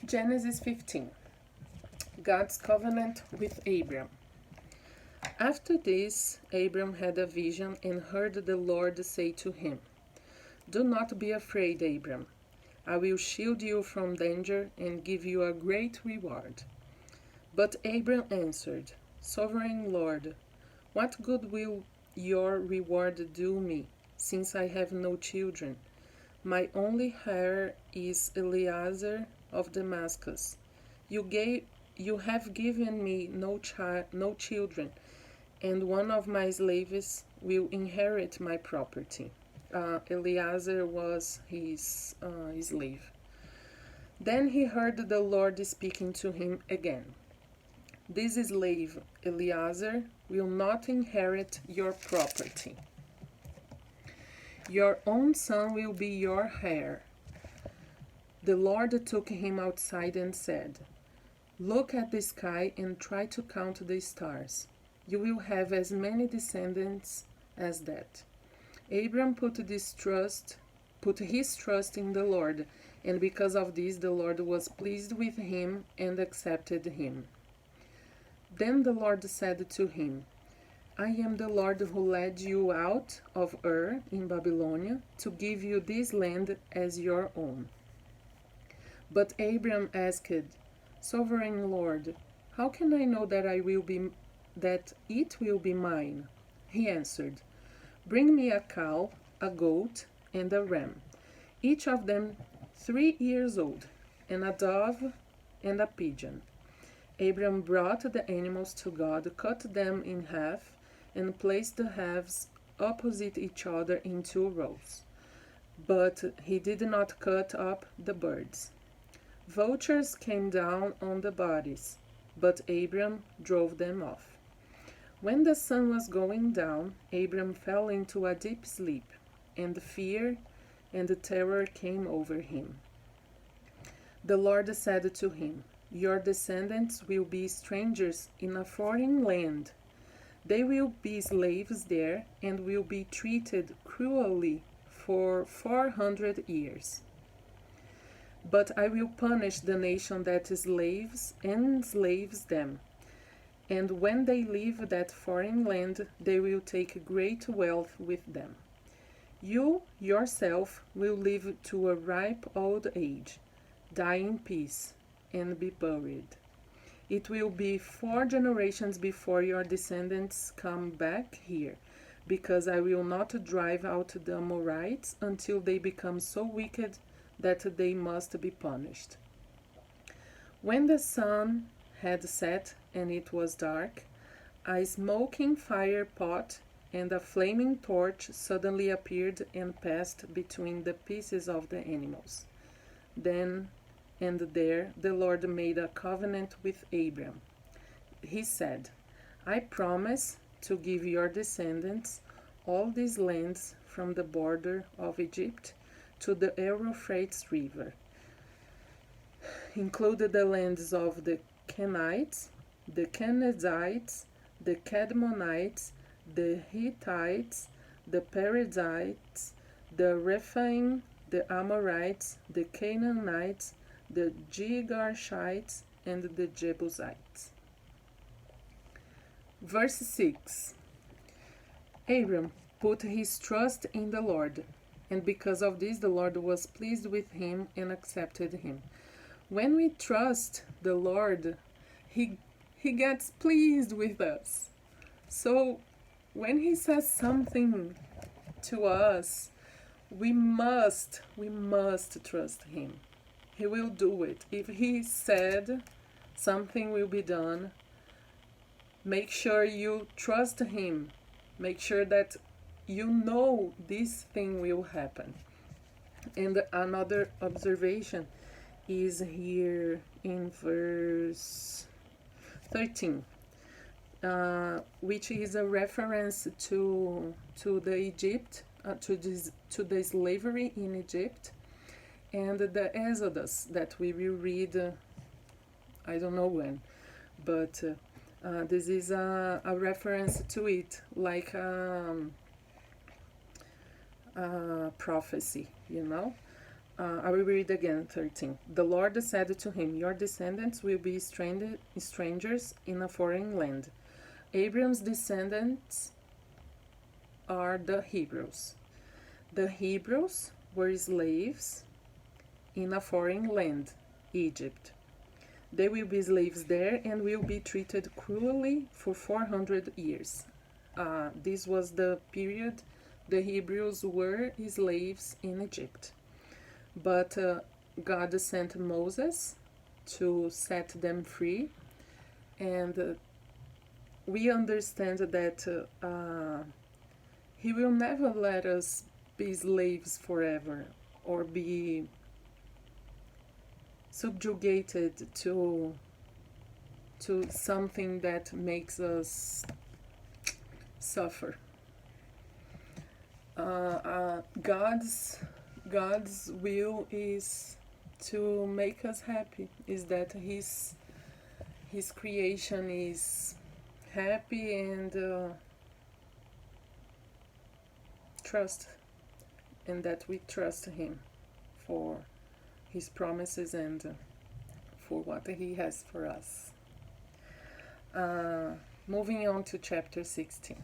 Genesis 15. God's covenant with Abram. After this, Abram had a vision and heard the Lord say to him, "Do not be afraid, Abram. I will shield you from danger and give you a great reward." But Abram answered, "Sovereign Lord, what good will your reward do me, since I have no children? My only heir is Eliezer of Damascus. You have given me no children, and one of my slaves will inherit my property." Eliezer was his slave. Then he heard the Lord speaking to him again. "This slave, Eliezer, will not inherit your property. Your own son will be your heir." The Lord took him outside and said, "Look at the sky and try to count the stars. You will have as many descendants as that." Abram put his trust in the Lord, and because of this the Lord was pleased with him and accepted him. Then the Lord said to him, "I am the Lord who led you out of Ur in Babylonia to give you this land as your own." But Abram asked, "Sovereign Lord, how can I know that it will be mine?" He answered, "Bring me a cow, a goat, and a ram, each of them 3 years old, and a dove and a pigeon." Abram brought the animals to God, cut them in half, and placed the halves opposite each other in 2 rows. But he did not cut up the birds. Vultures came down on the bodies, but Abram drove them off. When the sun was going down, Abram fell into a deep sleep, and fear and terror came over him. The Lord said to him, "Your descendants will be strangers in a foreign land. They will be slaves there and will be treated cruelly for 400 years. But I will punish the nation that enslaves them, and when they leave that foreign land, they will take great wealth with them. You yourself will live to a ripe old age, die in peace, and be buried. It will be 4 generations before your descendants come back here, because I will not drive out the Amorites until they become so wicked that they must be punished." When the sun had set and it was dark, a smoking fire pot and a flaming torch suddenly appeared and passed between the pieces of the animals. Then and there the Lord made a covenant with Abram. He said, "I promise to give your descendants all these lands from the border of Egypt to the Euphrates River, including the lands of the Kenites, the Kenizzites, the Kadmonites, the Hittites, the Perizzites, the Rephaim, the Amorites, the Canaanites, the Girgashites, and the Jebusites." Verse 6. Abram put his trust in the Lord, and because of this the Lord was pleased with him and accepted him. When we trust the Lord, He gets pleased with us. So when He says something to us, we must trust Him. He will do it. If He said something will be done, make sure you trust Him. Make sure that you know this thing will happen. And another observation is here in verse 13, which is a reference to the slavery in Egypt, and the Exodus that we will read, I don't know when, but this is a reference to it, like prophecy, I will read again 13. The Lord said to him, your descendants will be strangers in a foreign land. Abram's descendants are the Hebrews. The Hebrews were slaves in a foreign land, Egypt. They will be slaves there and will be treated cruelly for 400 years. This was the period the Hebrews were slaves in Egypt. But God sent Moses to set them free, and we understand that He will never let us be slaves forever or be subjugated to something that makes us suffer. God's will is to make us happy. Is that His creation is happy and trust, and that we trust Him for His promises and for what He has for us. Moving on to chapter 16.